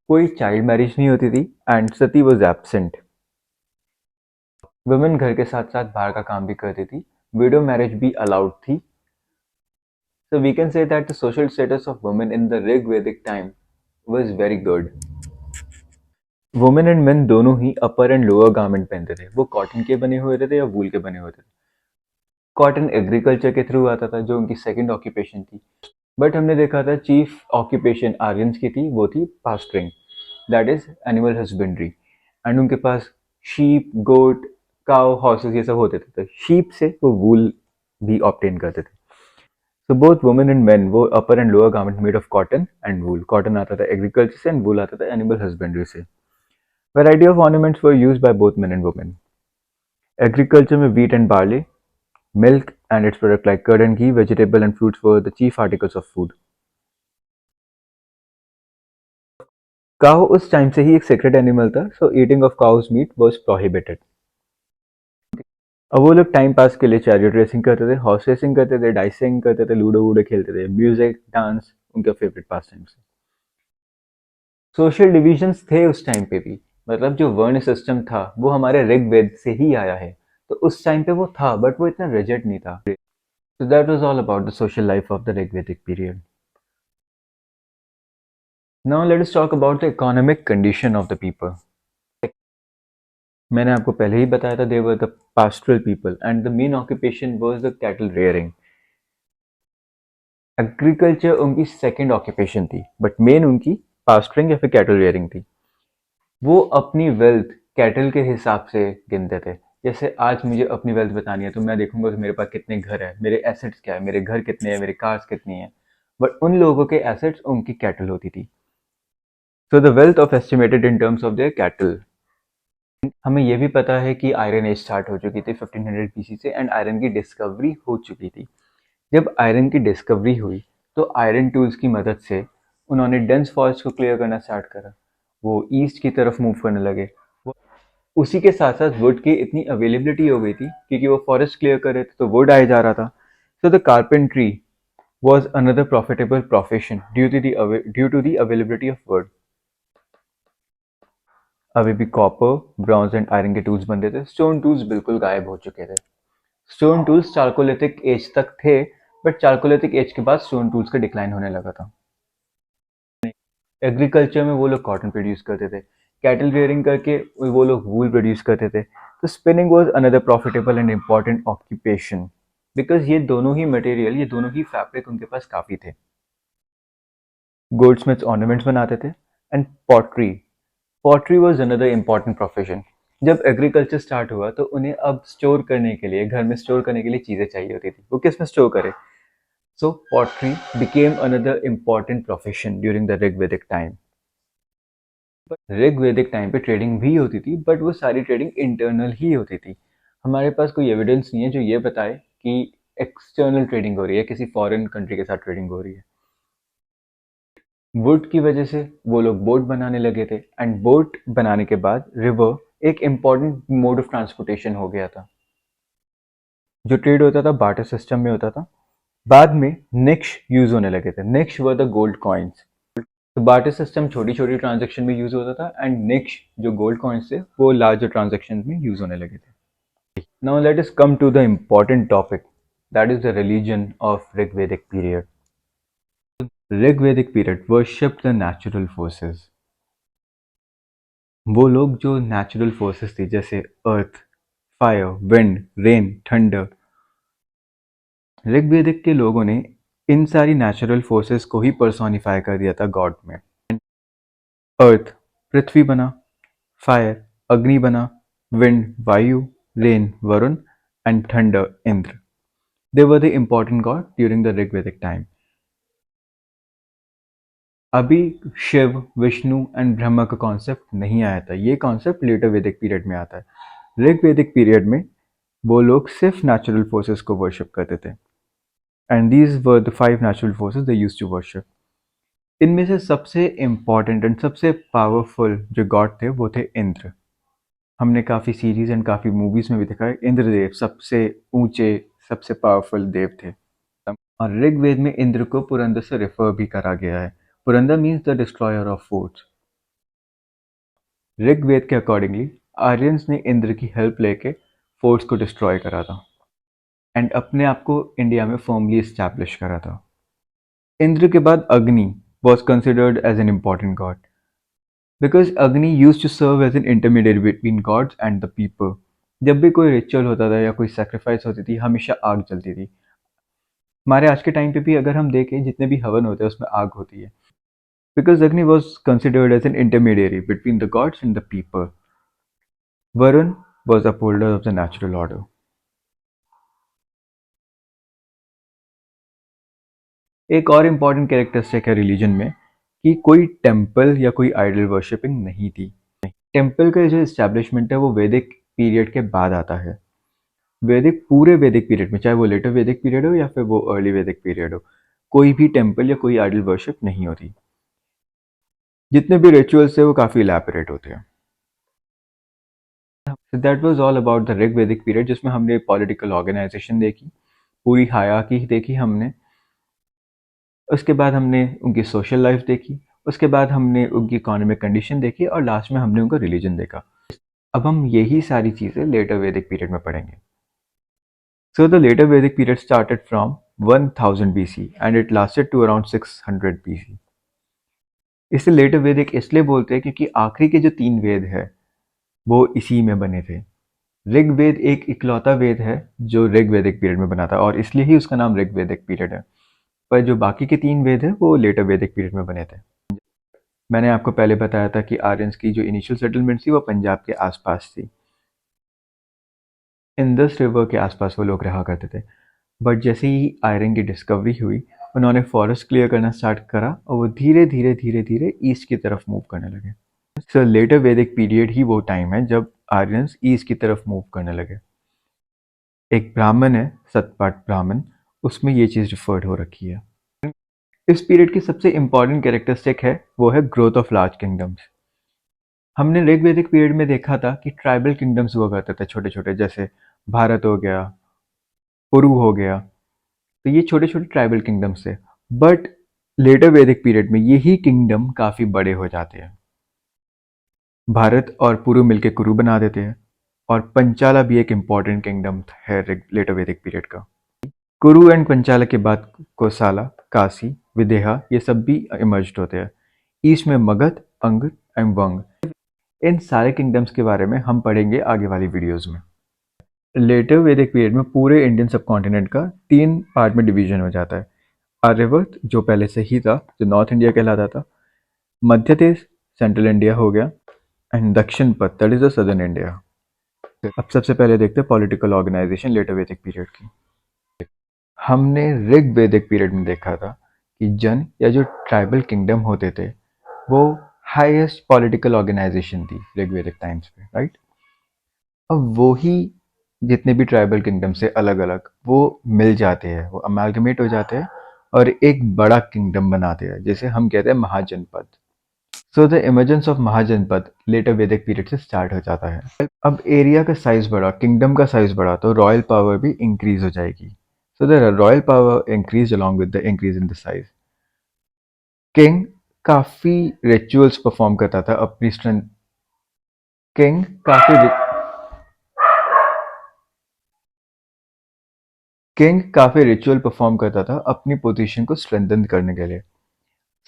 कोई चाइल्ड मैरिज नहीं होती थी and Sati was absent. Women घर के साथ साथ बाहर का काम भी करती थी. विडो मैरिज भी अलाउड थी. So we can say that the social status of women in the Rig-Vedic time was very good. Women and main दोनों ही अपर एंड लोअर गारमेंट पहनते थे. वो कॉटन के बने हुए थे या वूल के बने हुए थे. कॉटन एग्रीकल्चर के थ्रू आता था जो उनकी सेकंड ऑक्यूपेशन थी. बट हमने देखा था चीफ ऑक्यूपेशन आर्यंस की थी, वो थी pastoring, that is animal husbandry. And उनके पास शीप, गोट, काउ, हॉर्सेस ये सब होते थे. तो शीप से वो वूल भी ऑब्टेन करते थे. So both women and men wore upper and lower garment made of cotton and wool. Cotton आता था agriculture से and wool आता था animal husbandry से. Variety of ornaments were used by both men and women. Agriculture में wheat and barley, milk and its product like curd and ghee, vegetable and fruits were the chief articles of food. Cow उस time से ही एक sacred animal था, so eating of cow's meat was prohibited. अब वो लोग time pass के लिए chariot racing करते थे, हॉर्स रेसिंग करते थे, डाइसिंग करते थे, लूडो वूडो खेलते थे, म्यूजिक, डांस उनका फेवरेट पास टाइम से. सोशल डिविजन्स थे उस टाइम पे भी, मतलब जो वर्ण सिस्टम था वो हमारे ऋग्वेद से ही आया है. तो उस टाइम पे वो था बट वो इतना रिजिड नहीं था. So that was all about the social life of the Rigvedic period. Now let us talk about the economic condition of the people. मैंने आपको पहले ही बताया था, they were the pastoral people and the main occupation was the cattle rearing. Agriculture उनकी second occupation थी, but main उनकी पास्टरिंग या फिर कैटल रेयरिंग थी. वो अपनी वेल्थ कैटल के हिसाब से गिनते थे. जैसे आज मुझे अपनी वेल्थ बतानी है तो मैं देखूंगा कि मेरे पास कितने घर है, मेरे एसेट्स क्या है, मेरे घर कितने हैं, मेरे कार्स कितनी हैं. बट उन लोगों के एसेट्स उनकी कैटल होती थी. So the wealth of estimated in terms of their cattle. हमें यह भी पता है कि आयरन एज स्टार्ट हो चुकी थी 1500 बीसी से एंड आयरन की डिस्कवरी हो चुकी थी. जब आयरन की डिस्कवरी हुई तो आयरन टूल्स की मदद से उन्होंने डेंस फॉरेस्ट को क्लियर करना स्टार्ट करा. वो ईस्ट की तरफ मूव करने लगे. उसी के साथ साथ वुड की इतनी अवेलेबिलिटी हो गई थी क्योंकि वो फॉरेस्ट क्लियर कर रहे थे तो वुड आया जा रहा था. So the carpentry was another profitable profession due to the availability of wood. अभी भी कॉपर, ब्रॉन्ज एंड आयरन के टूल्स बनते थे. स्टोन टूल्स बिल्कुल गायब हो चुके थे. स्टोन टूल्स चार्कोलिथिक एज तक थे, बट चार्कोलिथिक एज के बाद स्टोन टूल्स का डिक्लाइन होने लगा था. एग्रीकल्चर में वो लोग कॉटन प्रोड्यूस करते थे. कैटल रेयरिंग करके वो लोग वूल प्रोड्यूस करते थे. तो spinning was another profitable and important occupation because ये दोनों ही मटेरियल, ये दोनों ही फैब्रिक उनके पास काफ़ी थे. गोल्डस्मिथ्स ऑर्नामेंट्स बनाते थे. And pottery, pottery was another important profession. जब एग्रीकल्चर स्टार्ट हुआ तो उन्हें अब स्टोर करने के लिए, घर में स्टोर करने के लिए चीज़ें चाहिए होती थी. वो किस में स्टोर करे. So pottery became another important profession during the Rigvedic time. Rigvedic time पे ट्रेडिंग भी होती थी बट वो सारी ट्रेडिंग इंटरनल ही होती थी. हमारे पास कोई एविडेंस नहीं है जो ये बताए कि एक्सटर्नल ट्रेडिंग हो रही है, किसी फॉरेन कंट्री के साथ ट्रेडिंग हो रही है. वुड की वजह से वो लोग बोट बनाने लगे थे एंड बोट बनाने के बाद रिवर एक इम्पॉर्टेंट मोड ऑफ ट्रांसपोर्टेशन हो गया था. जो ट्रेड होता था बार्टर सिस्टम में होता था. बाद में निक्श यूज होने लगे थे. निक्श वर द गोल्ड कॉइन्स. तो बार्टर सिस्टम छोटी छोटी ट्रांजेक्शन में यूज होता था एंड नेक्स्ट जो गोल्ड कॉइन्स थे वो लार्जर ट्रांजेक्शन में यूज होने लगे थे. Now let us come to the important topic, that is the religion of Rigvedic period. Rigvedic period worshipped the natural forces. वो लोग जो नेचुरल फोर्सेस थी जैसे अर्थ, फायर, विंड, रेन, थंडर, ऋग्वेदिक के लोगों ने इन सारी नेचुरल फोर्सेस को ही पर्सोनिफाई कर दिया था गॉड में. अर्थ पृथ्वी बना, फायर अग्नि बना, विंड वायु, rain Varun and thunder Indra. They were the important god during the Rigvedic time. अभी शिव, विष्णु एंड ब्रह्मा का कॉन्सेप्ट नहीं आया था. ये कॉन्सेप्ट लेटर वैदिक पीरियड में आता है. ऋग्वेदिक पीरियड में वो लोग सिर्फ नेचुरल फोर्सेस को वर्शिप करते थे and these were the 5 natural forces they used to worship. इनमें से सबसे इम्पॉर्टेंट एंड सबसे पावरफुल जो गॉड थे वो थे इंद्र. हमने काफ़ी सीरीज एंड काफ़ी मूवीज में भी देखा है इंद्रदेव सबसे ऊंचे सबसे पावरफुल देव थे. और ऋग्वेद में इंद्र को पुरंदर से रेफर भी करा गया है. Purandar means the destroyer of forts. Rigveda के अकॉर्डिंगली आर्यंस ने इंद्र की हेल्प लेके फोर्ट्स को डिस्ट्रॉय करा था एंड अपने आप को इंडिया में फर्मली इस्टेब्लिश करा था. इंद्र के बाद Agni was considered as an important god because Agni use to serve as an intermediate between gods and the people. जब भी कोई रिचुअल होता था या कोई सेक्रीफाइस होती थी हमेशा आग जलती थी. हमारे आज के टाइम पे भी अगर हम देखें जितने भी हवन होते हैं उसमें आग होती है. Because Agni was considered as an intermediary between the gods and the people. Varun was upholder of the natural order. एक और इम्पॉर्टेंट कैरेक्टरिस्टिक है रिलीजन में कि कोई टेम्पल या कोई आइडल वर्शिपिंग नहीं थी. टेम्पल का जो इस्टेब्लिशमेंट है वो वैदिक पीरियड के बाद आता है. वैदिक पूरे वैदिक पीरियड में चाहे वो लेटर वैदिक पीरियड हो या फिर वो अर्ली वैदिक पीरियड हो कोई भी टेम्पल या कोई आइडल वर्शिप नहीं होती. जितने भी रिचुअल्स है वो काफ़ी इलैबोरेट होते हैं. So that was all about the Rig वैदिक पीरियड जिसमें हमने पॉलिटिकल ऑर्गेनाइजेशन देखी, पूरी हायरार्की देखी हमने. उसके बाद हमने उनकी सोशल लाइफ देखी, उसके बाद हमने उनकी इकोनॉमिक कंडीशन देखी और लास्ट में हमने उनका रिलीजन देखा. अब हम यही सारी चीज़ें लेटर वैदिक पीरियड में पढ़ेंगे. So the later Vedic period started from 1000 BC and it lasted to around 600 BC. इसे लेटर वैदिक इसलिए बोलते हैं क्योंकि आखिरी के जो 3 वेद है वो इसी में बने थे. ऋग्वेद एक इकलौता वेद है जो ऋग्वेदिक पीरियड में बना था और इसलिए ही उसका नाम ऋग्वेदिक पीरियड है. पर जो बाकी के 3 वेद है वो लेटर वैदिक पीरियड में बने थे. मैंने आपको पहले बताया था कि आर्यंस की जो इनिशियल सेटलमेंट थी वो पंजाब के आसपास थी. इंडस रिवर के आसपास वो लोग रहा करते थे. बट जैसे ही आयरन की डिस्कवरी हुई उन्होंने फॉरेस्ट क्लियर करना स्टार्ट करा और वो धीरे धीरे धीरे धीरे ईस्ट की तरफ मूव करने लगे. सो लेटर वैदिक पीरियड ही वो टाइम है जब आर्यंस ईस्ट की तरफ मूव करने लगे. एक ब्राह्मण है सतपाठ ब्राह्मण, उसमें ये चीज़ रिफर्ड हो रखी है. इस पीरियड की सबसे इंपॉर्टेंट कैरेक्टरिस्टिक है वो है ग्रोथ ऑफ लार्ज किंगडम्स. हमने ऋग्वेदिक पीरियड में देखा था कि ट्राइबल किंगडम्स हुआ करते थे छोटे छोटे, जैसे भारत हो गया, पुरु हो गया. तो ये छोटे छोटे ट्राइबल किंगडम्स थे. बट लेटर वैदिक पीरियड में यही किंगडम काफ़ी बड़े हो जाते हैं. भारत और पुरु मिलके कुरु बना देते हैं और पंचाला भी एक इम्पॉर्टेंट किंगडम है लेटर वैदिक पीरियड का. कुरु एंड पंचाला के बाद कोसाला, काशी, विदेहा ये सब भी इमर्ज होते हैं. ईस्ट में मगध, अंग एंड वंग. इन सारे किंगडम्स के बारे में हम पढ़ेंगे आगे वाली वीडियोस में. लेटर वैदिक पीरियड में पूरे इंडियन सब कॉन्टिनेंट का 3 पार्ट में डिवीजन हो जाता है. आर्यवर्त जो पहले से ही था जो नॉर्थ इंडिया कहलाता था, मध्य देश सेंट्रल इंडिया हो गया एंड दक्षिण पथ that is the southern India. अब सबसे पहले देखते हैं political organisation letter Vedic period की. हमने ऋग वैदिक पीरियड में देखा था कि जन या जो ट्राइबल किंगडम होते थे वो हाईएस्ट पॉलिटिकल ऑर्गेनाइजेशन थी ऋग वैदिक टाइम्स पे, राइट. अब वो ही जितने भी ट्राइबल किंगडम से अलग अलग वो मिल जाते हैं, वो अमेलगमेट हो जाते हैं और एक बड़ा किंगडम बनाते हैं जिसे हम कहते हैं Mahajanapada. So the emergence of Mahajanapada later Vedic period से स्टार्ट हो जाता है. अब एरिया का साइज बढ़ा, किंगडम का साइज बढ़ा तो रॉयल पावर भी इंक्रीज हो जाएगी. So the royal power increase along with the increase in the size. King काफ़ी रिचुअल्स परफॉर्म करता था अपनी स्ट्रेंथ। किंग काफ़ी किंग काफ़ी रिचुअल परफॉर्म करता था अपनी पोजीशन को स्ट्रेंथन करने के लिए।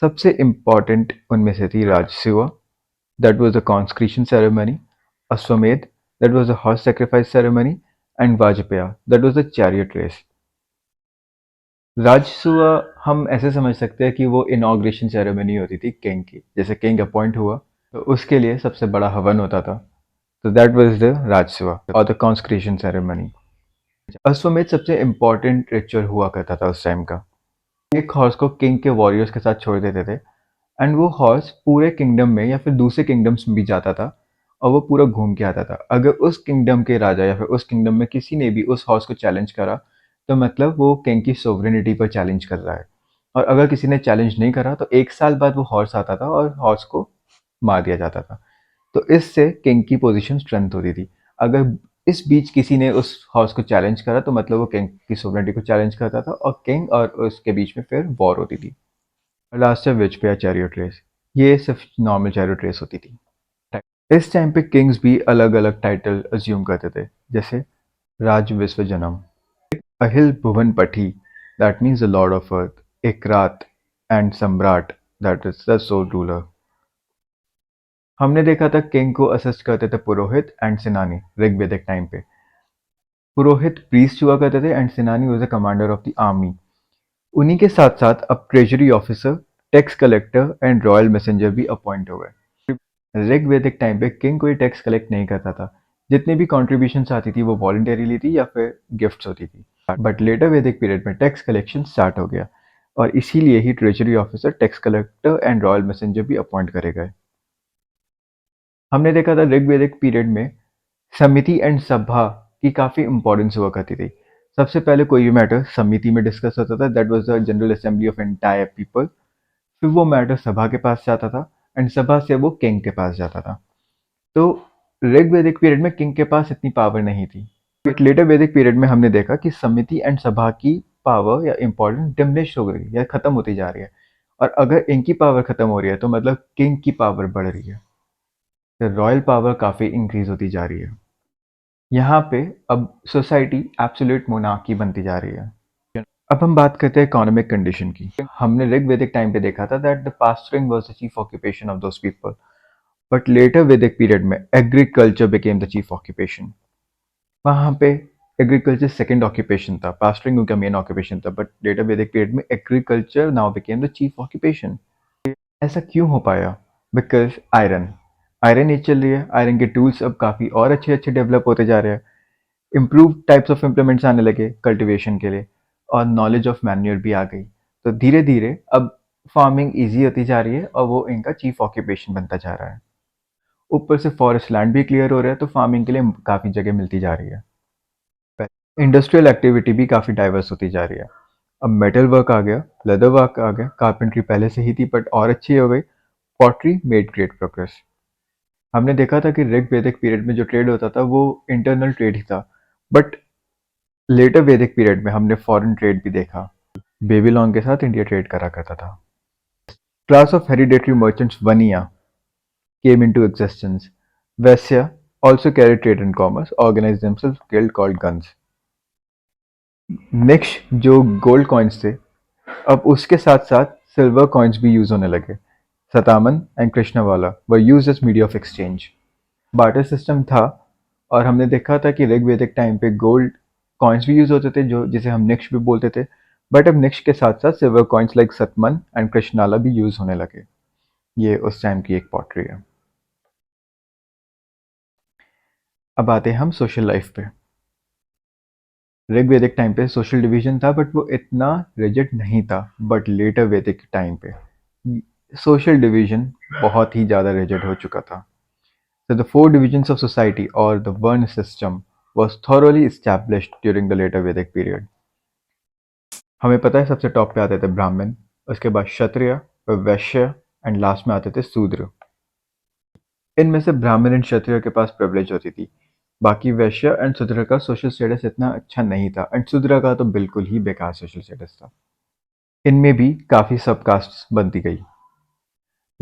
सबसे इम्पॉर्टेंट उनमें से थी Rajasuya, that was the consecration ceremony, Ashvamedha, that was the horse sacrifice ceremony, and Vajapeya, that was the chariot race. Rajasuya हम ऐसे समझ सकते हैं कि वो इनॉग्रेशन सेरेमनी होती थी किंग की। जैसे किंग अपॉइंट हुआ तो उसके लिए सबसे बड़ा हवन होता था, तो दैट वाज द राजसूय और द कॉन्स्क्रीशन सेरेमनी। अश्वमेध सबसे इम्पोर्टेंट रिचुअल हुआ करता था उस टाइम का। एक हॉर्स को किंग के वॉरियर्स के साथ छोड़ देते थे, एंड वो हॉर्स पूरे किंगडम में या फिर दूसरे किंगडम्स में भी जाता था और वो पूरा घूम के आता था। अगर उस किंगडम के राजा या फिर उस किंगडम में किसी ने भी उस हॉर्स को चैलेंज करा तो मतलब वो किंग की सोवरेनिटी पर चैलेंज कर रहा है। और अगर किसी ने चैलेंज नहीं करा तो 1 साल बाद वो हॉर्स आता था और हॉर्स को मार दिया जाता था। तो इससे किंग की पोजीशन स्ट्रेंथ होती थी। अगर इस बीच किसी ने उस हॉर्स को चैलेंज करा तो मतलब वो किंग की सोवरेनिटी को चैलेंज करता था और किंग और उसके बीच में फिर वॉर होती थी। लास्ट है विच पे चैरियट रेस। ये सिर्फ नॉर्मल चैरियट रेस होती थी। इस टाइम पे किंग्स भी अलग अलग टाइटल अज्यूम करते थे, जैसे Raj Vishvajanam, Akhil Bhuvan Pati, that means the lord of earth, Ekrat and Samrat, that is the sole ruler. हमने देखा था किंग को असिस्ट करते थे पुरोहित एंड सेनानी ऋग्वेदिक टाइम पे। पुरोहित प्रीस्ट हुआ करते थे एंड सेनानी was the commander of the army. उन्हीं के साथ साथ अब treasury officer, tax collector and royal messenger भी अपॉइंट हो गए। ऋग्वेदिक टाइम पे किंग कोई टैक्स कलेक्ट नहीं करता था। जितनी भी कॉन्ट्रीब्यूशन आती थी वो वॉलंटरीली थी या फिर गिफ्ट्स होती थी। बट लेटर वैदिक पीरियड में टैक्स कलेक्शन स्टार्ट हो गया और इसीलिए ही treasury officer, tax collector and royal messenger भी अपॉइंट करे गए। हमने देखा था ऋग्वेदिक पीरियड में समिति एंड सभा की काफ़ी इंपॉर्टेंस हुआ करती थी। सबसे पहले कोई भी मैटर समिति में डिस्कस होता था, that was the general assembly of entire people. फिर वो मैटर सभा के पास जाता था एंड सभा से वो किंग के पास जाता था। तो ऋग्वेदिक पीरियड में किंग के पास इतनी पावर नहीं थी। बट लेटर वैदिक पीरियड में हमने देखा कि समिति एंड सभा की पावर या इंपॉर्टेंस डिमिनिश हो गई या खत्म होती जा रही है। और अगर इनकी पावर खत्म हो रही है तो मतलब किंग की पावर बढ़ रही है, तो रॉयल पावर काफ़ी इंक्रीज होती जा रही है। यहाँ पे अब सोसाइटी एब्सोल्यूट मोनार्की बनती जा रही है। अब हम बात करते हैं इकोनॉमिक कंडीशन की। हमने ऋग्वेदिक टाइम पे देखा था that the pastoring was the chief occupation of those people, but later Vedic period में agriculture became the chief occupation. वहाँ पे एग्रीकल्चर सेकंड ऑक्यूपेशन था, पास्टरिंग उनका मेन ऑक्यूपेशन था, बट लेटर वैदिक पीरियड में agriculture now became the chief occupation. ऐसा क्यों हो पाया? बिकॉज आयरन आयरन एज चल रही है, आयरन के टूल्स अब काफ़ी और अच्छे अच्छे डेवलप होते जा रहे हैं। इम्प्रूव टाइप्स ऑफ इम्प्लीमेंट्स आने लगे कल्टीवेशन के लिए और नॉलेज ऑफ मैन्योर भी आ गई। तो धीरे धीरे अब फार्मिंग इजी होती जा रही है और वो इनका चीफ ऑक्यूपेशन बनता जा रहा है। ऊपर से फॉरेस्ट लैंड भी क्लियर हो रहा है तो फार्मिंग के लिए काफ़ी जगह मिलती जा रही है। इंडस्ट्रियल एक्टिविटी भी काफ़ी डाइवर्स होती जा रही है। अब मेटल वर्क आ गया, लेदर वर्क आ गया, कार्पेंट्री पहले से ही थी बट और अच्छी हो गई, पॉटरी मेड ग्रेट प्रोग्रेस। हमने देखा था कि ऋग वैदिक पीरियड में जो ट्रेड होता था वो इंटरनल ट्रेड ही था, बट लेटर वैदिक पीरियड में हमने फॉरेन ट्रेड भी देखा। बेबीलोन के साथ इंडिया ट्रेड करा करता था। Class of hereditary merchants Vaniya came into existence. Vaisya also carried trade and commerce, organized themselves guild called guns. Next जो गोल्ड कॉइन्स थे, अब उसके साथ साथ सिल्वर कॉइन्स भी यूज होने लगे। Satamana and Krishnala were use as media of exchange. Barter system था और हमने देखा था कि ऋग्वेदिक टाइम पे गोल्ड कॉइन्स भी यूज होते थे जो जिसे हम निक्ष भी बोलते थे, बट अब निक्ष के साथ साथ सिल्वर कॉइन्स लाइक सतमन एंड कृष्णाला भी यूज होने लगे। ये उस टाइम की एक पॉटरी है। अब आते हैं हम सोशल लाइफ पे। ऋग्वेदिक टाइम पे सोशल डिवीजन था बट वो इतना रिजिड नहीं था, बट लेटर वैदिक टाइम पे सोशल डिवीजन बहुत ही ज़्यादा रिजिड हो चुका था। So the four divisions of society or the Varna system was thoroughly established during the later Vedic period. हमें पता है सबसे टॉप पे आते थे ब्राह्मण, उसके बाद क्षत्रिय, फिर वैश्य एंड लास्ट में आते थे शूद्र। इनमें से ब्राह्मण एंड क्षत्रिय के पास प्रिविलेज होती थी, बाकी वैश्य एंड शूद्र का सोशल स्टेटस इतना अच्छा नहीं था एंड शूद्र का तो बिल्कुल ही बेकार सोशल स्टेटस था। इनमें भी काफ़ी सब कास्ट बनती गई।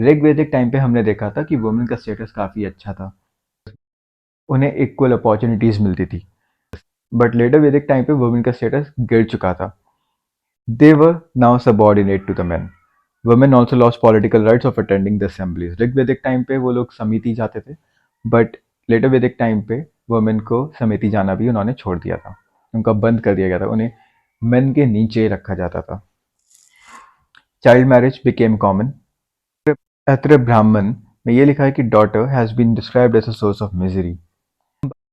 ऋग्वेदिक टाइम पे हमने देखा था कि वुमेन का स्टेटस काफ़ी अच्छा था, उन्हें इक्वल अपॉर्चुनिटीज़ मिलती थी, बट लेटर वैदिक टाइम पे वुमेन का स्टेटस गिर चुका था। They were now subordinate to the men. Women also lost political rights of attending the assemblies. Rigvedic time पे वो लोग समिति जाते थे, बट लेटर वैदिक टाइम पे वुमेन को समिति जाना भी उन्होंने छोड़ दिया था, उनका बंद कर दिया गया था, उन्हें मेन के नीचे रखा जाता था। Child marriage became common. अत्र ब्राह्मण में ये लिखा है कि daughter has been described as a source of misery.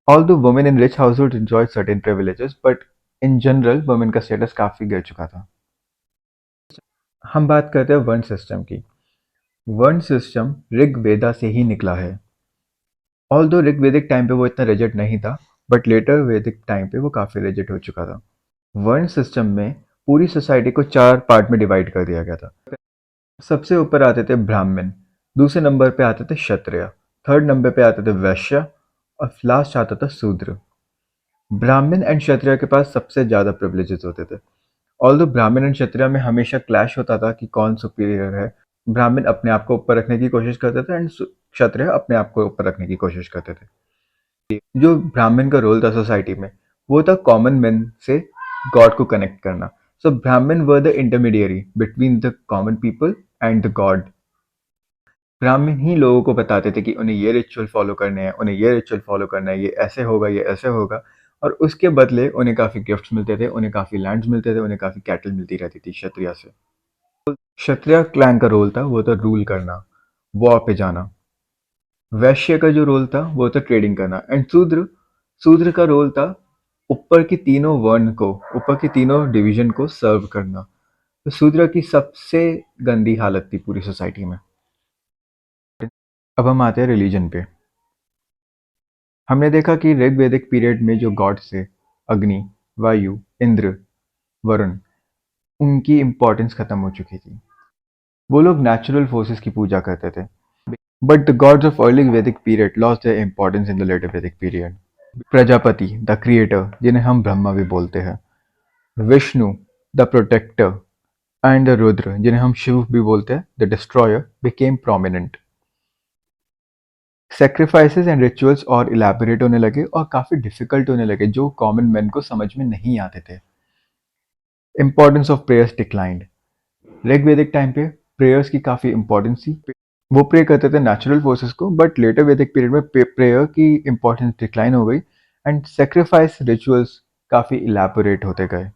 Although women in rich households enjoyed certain privileges, but in general women का स्टेटस काफी गिर चुका था। हम बात करते हैं वर्ण सिस्टम की। वर्ण सिस्टम ऋग वेदा से ही निकला है। ऑल्दो ऋग वैदिक टाइम पे वो इतना रिजिड नहीं था, बट लेटर वैदिक टाइम पे वो काफी रिजिड हो चुका था। वर्ण सिस्टम में पूरी सोसाइटी को 4 पार्ट में डिवाइड कर दिया गया था। सबसे ऊपर आते थे ब्राह्मण, दूसरे नंबर पे आते थे क्षत्रिय, थर्ड नंबर पे आते थे वैश्य और लास्ट आता था शूद्र। ब्राह्मण एंड क्षत्रिय के पास सबसे ज्यादा प्रिविलेजेस होते थे। ऑल्दो ब्राह्मण एंड क्षत्रिय में हमेशा क्लैश होता था कि कौन सुपीरियर है। ब्राह्मण अपने आप को ऊपर रखने की कोशिश करते थे एंड क्षत्रिय अपने आप को ऊपर रखने की कोशिश करते थे। जो ब्राह्मण का रोल था सोसाइटी में, वो था कॉमन मैन से गॉड को कनेक्ट करना। सो ब्राह्मण were the intermediary between the common people and the God. ब्राह्मण ही लोगों को बताते थे कि उन्हें ये रिचुअल फॉलो करने हैं, उन्हें ये रिचुअल फॉलो करना है, ये ऐसे होगा, ये ऐसे होगा। और उसके बदले उन्हें काफ़ी गिफ्ट्स मिलते थे, उन्हें काफ़ी लैंड्स मिलते थे, उन्हें काफ़ी कैटल मिलती रहती थी क्षत्रिय से। क्षत्रिय क्लैन का रोल था वो था रूल करना, वॉर पे जाना। वैश्य का जो रोल था वो था ट्रेडिंग करना एंड शूद्र शूद्र का रोल था ऊपर की तीनों वर्ण को, ऊपर की तीनों डिवीजन को सर्व करना। तो शूद्र की सबसे गंदी हालत थी पूरी सोसाइटी में। अब हम आते हैं रिलीजन पे। हमने देखा कि ऋग्वेदिक पीरियड में जो गॉड्स थे, अग्नि, वायु, इंद्र, वरुण, उनकी इम्पोर्टेंस खत्म हो चुकी थी। वो लोग नेचुरल फोर्सेस की पूजा करते थे, but the gods of early Vedic period lost their importance in the later Vedic period. Prajapati the creator, जिन्हें हम ब्रह्मा भी बोलते हैं, Vishnu the protector and the Rudra, जिन्हें हम शिव भी बोलते हैं, the destroyer, became prominent. Sacrifices and rituals और इलेबोरेट होने लगे और काफ़ी डिफिकल्ट होने लगे, जो कॉमन मैन को समझ में नहीं आते थे। Importance of prayers declined. Rigvedic time पे प्रेयर्स की काफ़ी इंपॉर्टेंस थी। वो प्रे करते थे नेचुरल फोर्सेस को, बट लेटर वैदिक पीरियड में प्रेयर की इंपॉर्टेंस डिक्लाइन हो गई एंड सेक्रीफाइस रिचुअल्स काफ़ी इलेबोरेट होते गए।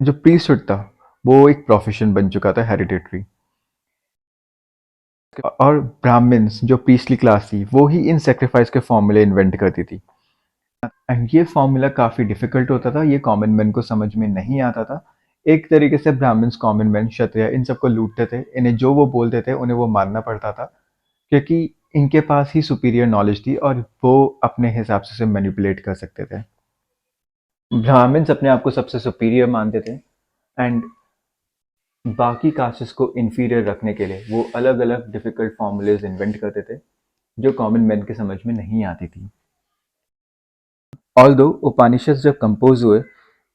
जो प्रीस्टहुड था वो एक प्रोफेशन बन चुका था, हेरिडिटरी। और ब्राह्मण्स जो प्रीस्टली क्लास थी वो ही इन सेक्रीफाइस के फॉर्मूले इन्वेंट करती थी एंड ये फॉर्मूला काफ़ी डिफिकल्ट होता था, ये कॉमन मैन को समझ में नहीं आता था। एक तरीके से ब्राह्मण्स, कॉमन मैन, क्षत्रिय इन सबको लूटते थे, इन्हें जो वो बोलते थे उन्हें वो मानना पड़ता था, क्योंकि इनके पास ही सुपीरियर नॉलेज थी और वो अपने हिसाब से उसे मैनिपुलेट कर सकते थे। ब्राह्मण्स अपने आप को सबसे सुपीरियर मानते थे एंड बाकी कास्ट्स को इंफीरियर रखने के लिए वो अलग अलग डिफिकल्ट फॉर्मूलेज इन्वेंट करते थे, जो कॉमन मैन के समझ में नहीं आती थी। ऑल्दो उपनिषद जब कंपोज हुए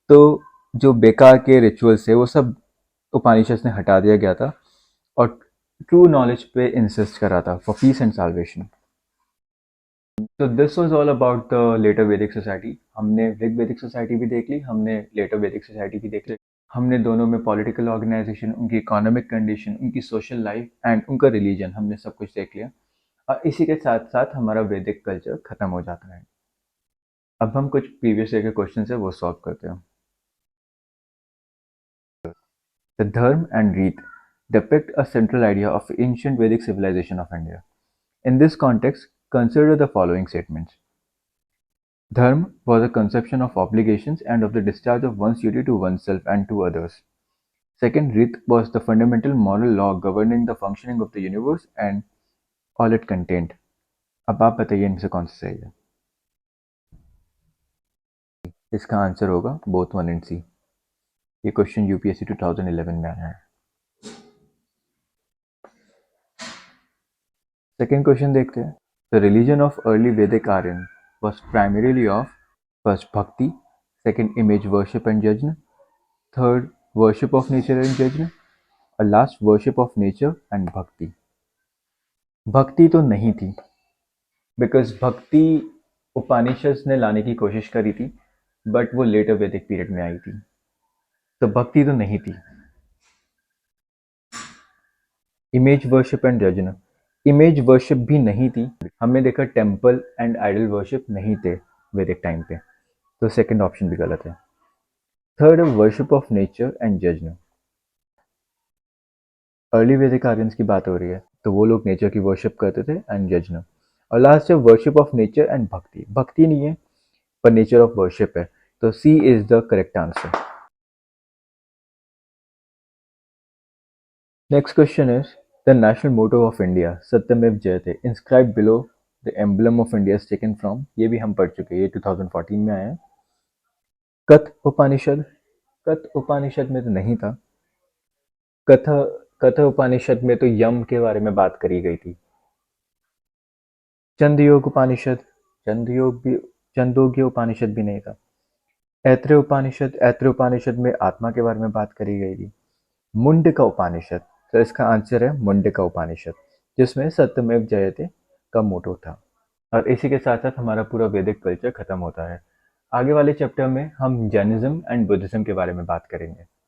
तो जो बेकार के रिचुअल्स थे वो सब उपनिषद ने हटा दिया गया था और ट्रू नॉलेज पे इंसिस्ट करा था फॉर पीस एंड साल्वेशन। तो this was all about the later Vedic society. हमने ऋग वैदिक सोसाइटी भी देख ली, हमने लेटर वैदिक सोसाइटी भी देख ली। हमने दोनों में पॉलिटिकल ऑर्गेनाइजेशन, उनकी इकोनॉमिक कंडीशन, उनकी सोशल लाइफ एंड उनका रिलीजन, हमने सब कुछ देख लिया। और इसी के साथ साथ हमारा वैदिक कल्चर खत्म हो जाता है। अब हम कुछ प्रीवियस ईयर के क्वेश्चन है वो सॉल्व करते हैं। The Dharma and Reet depict a central idea of ancient Vedic civilization of India. In this context, consider the following statements. Dharma was a conception of obligations and of the discharge of one's duty to oneself and to others. Second, Reet was the fundamental moral law governing the functioning of the universe and all it contained. अब आप बताइए इनमें से कौन सा सही है। इसका आंसर होगा बोथ 1 and C। ये क्वेश्चन यूपीएससी 2011 में आया है। सेकेंड क्वेश्चन देखते हैं। द रिलीजन ऑफ अर्ली वैदिक Aryan was primarily of first bhakti, second image worship and judgment, third worship of nature and judgment, or last worship of nature and bhakti. भक्ति तो नहीं थी, बिकॉज भक्ति उपनिषद ने लाने की कोशिश करी थी, बट वो लेटर वैदिक पीरियड में आई थी, तो भक्ति तो नहीं थी। इमेज वर्शिप एंड यज्ञ, इमेज वर्शिप भी नहीं थी। हमने देखा टेम्पल एंड आइडल वर्शिप नहीं थे वैदिक टाइम पे, तो सेकंड ऑप्शन भी गलत है। थर्ड है वर्शिप ऑफ नेचर एंड यज्ञ। अर्ली वैदिक आर्यंस की बात हो रही है, तो वो लोग नेचर की वर्शिप करते थे एंड यज्ञ। और लास्ट है वर्शिप ऑफ नेचर एंड भक्ति, भक्ति नहीं है पर नेचर ऑफ वर्शिप है, तो C is the correct answer. Next question is the national motto of India Satyameva Jayate inscribe below the emblem of India is taken from, ये भी हम पढ़ चुके हैं, ये 2014 में आया है। कथ उपनिषद, कथ उपनिषद में तो नहीं था। कथ कथ उपनिषद में तो यम के बारे में बात करी गई थी। चंद्रयोग उपनिषद, चंद्रयोग भी, चंदोग्य उपनिषद भी नहीं था। ऐत्रेय उपनिषद, ऐत्रेय उपनिषद में आत्मा के बारे में बात करी गई थी। मुंडका उपनिषद, तो इसका आंसर है मुंडका उपनिषद, जिसमें सत्यमेव जयते का मोटो था। और इसी के साथ साथ हमारा पूरा वैदिक कल्चर खत्म होता है। आगे वाले चैप्टर में हम जैनिज्म एंड बुद्धिज्म के बारे में बात करेंगे।